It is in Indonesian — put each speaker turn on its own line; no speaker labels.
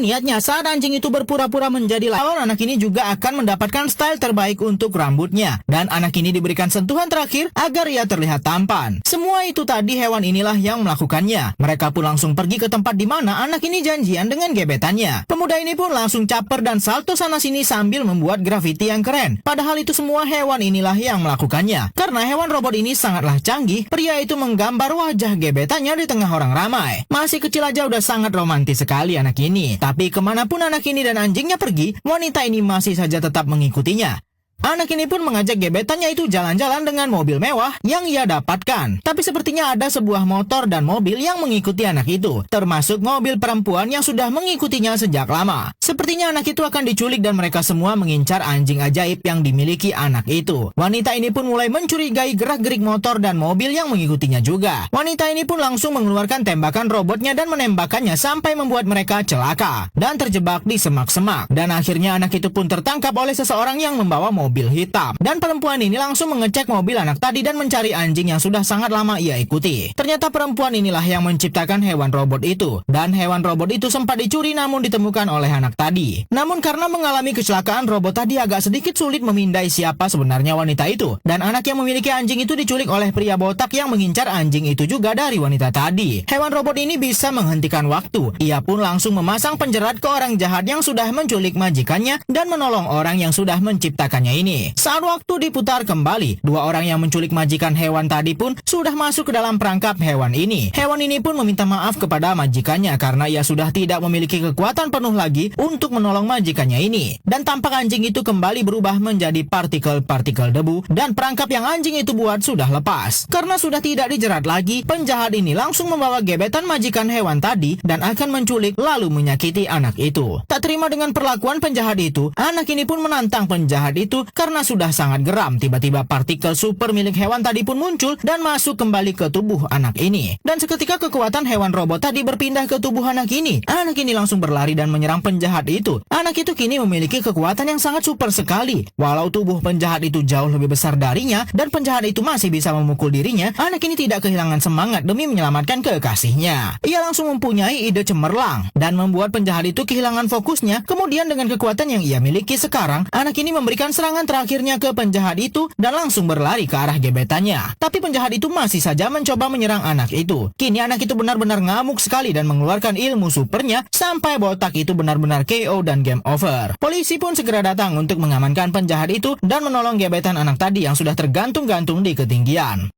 Niatnya saat anjing itu berpura-pura menjadi lawan, anak ini juga akan mendapatkan style terbaik untuk rambutnya. Dan anak ini diberikan sentuhan terakhir agar ia terlihat tampan. Semua itu tadi hewan inilah yang melakukannya. Mereka pun langsung pergi ke tempat di mana anak ini janjian dengan gebetannya. Pemuda ini pun langsung caper dan salto sana-sini sambil membuat grafiti yang keren. Padahal itu semua hewan inilah yang melakukannya. Karena hewan robot ini sangatlah canggih, pria itu menggambar wajah gebetannya di tengah orang ramai. Masih kecil aja udah sangat romantis sekali anak ini. Tapi kemanapun anak ini dan anjingnya pergi, wanita ini masih saja tetap mengikutinya. Anak ini pun mengajak gebetannya itu jalan-jalan dengan mobil mewah yang ia dapatkan. Tapi sepertinya ada sebuah motor dan mobil yang mengikuti anak itu, termasuk mobil perempuan yang sudah mengikutinya sejak lama. Sepertinya anak itu akan diculik dan mereka semua mengincar anjing ajaib yang dimiliki anak itu. Wanita ini pun mulai mencurigai gerak-gerik motor dan mobil yang mengikutinya juga. Wanita ini pun langsung mengeluarkan tembakan robotnya dan menembakkannya sampai membuat mereka celaka dan terjebak di semak-semak. Dan akhirnya anak itu pun tertangkap oleh seseorang yang membawa mobil hitam. Dan perempuan ini langsung mengecek mobil anak tadi dan mencari anjing yang sudah sangat lama ia ikuti. Ternyata perempuan inilah yang menciptakan hewan robot itu. Dan hewan robot itu sempat dicuri namun ditemukan oleh anak tadi. Namun karena mengalami kecelakaan, robot tadi agak sedikit sulit memindai siapa sebenarnya wanita itu. Dan anak yang memiliki anjing itu diculik oleh pria botak yang mengincar anjing itu juga dari wanita tadi. Hewan robot ini bisa menghentikan waktu. Ia pun langsung memasang penjerat ke orang jahat yang sudah menculik majikannya dan menolong orang yang sudah menciptakannya ini. Saat waktu diputar kembali, dua orang yang menculik majikan hewan tadi pun sudah masuk ke dalam perangkap hewan ini. Hewan ini pun meminta maaf kepada majikannya karena ia sudah tidak memiliki kekuatan penuh lagi untuk menolong majikannya ini. Dan tampak anjing itu kembali berubah menjadi partikel-partikel debu dan perangkap yang anjing itu buat sudah lepas. Karena sudah tidak dijerat lagi, penjahat ini langsung membawa gebetan majikan hewan tadi dan akan menculik lalu menyakiti anak itu. Tak terima dengan perlakuan penjahat itu, anak ini pun menantang penjahat itu karena sudah sangat geram. Tiba-tiba partikel super milik hewan tadi pun muncul dan masuk kembali ke tubuh anak ini. Dan seketika kekuatan hewan robot tadi berpindah ke tubuh anak ini. Anak ini langsung berlari dan menyerang penjahat itu. Anak itu kini memiliki kekuatan yang sangat super sekali. Walau tubuh penjahat itu jauh lebih besar darinya dan penjahat itu masih bisa memukul dirinya, anak ini tidak kehilangan semangat demi menyelamatkan kekasihnya. Ia langsung mempunyai ide cemerlang dan membuat penjahat itu kehilangan fokusnya. Kemudian dengan kekuatan yang ia miliki sekarang, anak ini memberikan serangan terakhirnya ke penjahat itu dan langsung berlari ke arah gebetannya. Tapi penjahat itu masih saja mencoba menyerang anak itu. Kini anak itu benar-benar ngamuk sekali dan mengeluarkan ilmu supernya sampai botak itu benar-benar KO dan game over. Polisi pun segera datang untuk mengamankan penjahat itu dan menolong gebetan anak tadi yang sudah tergantung-gantung di ketinggian.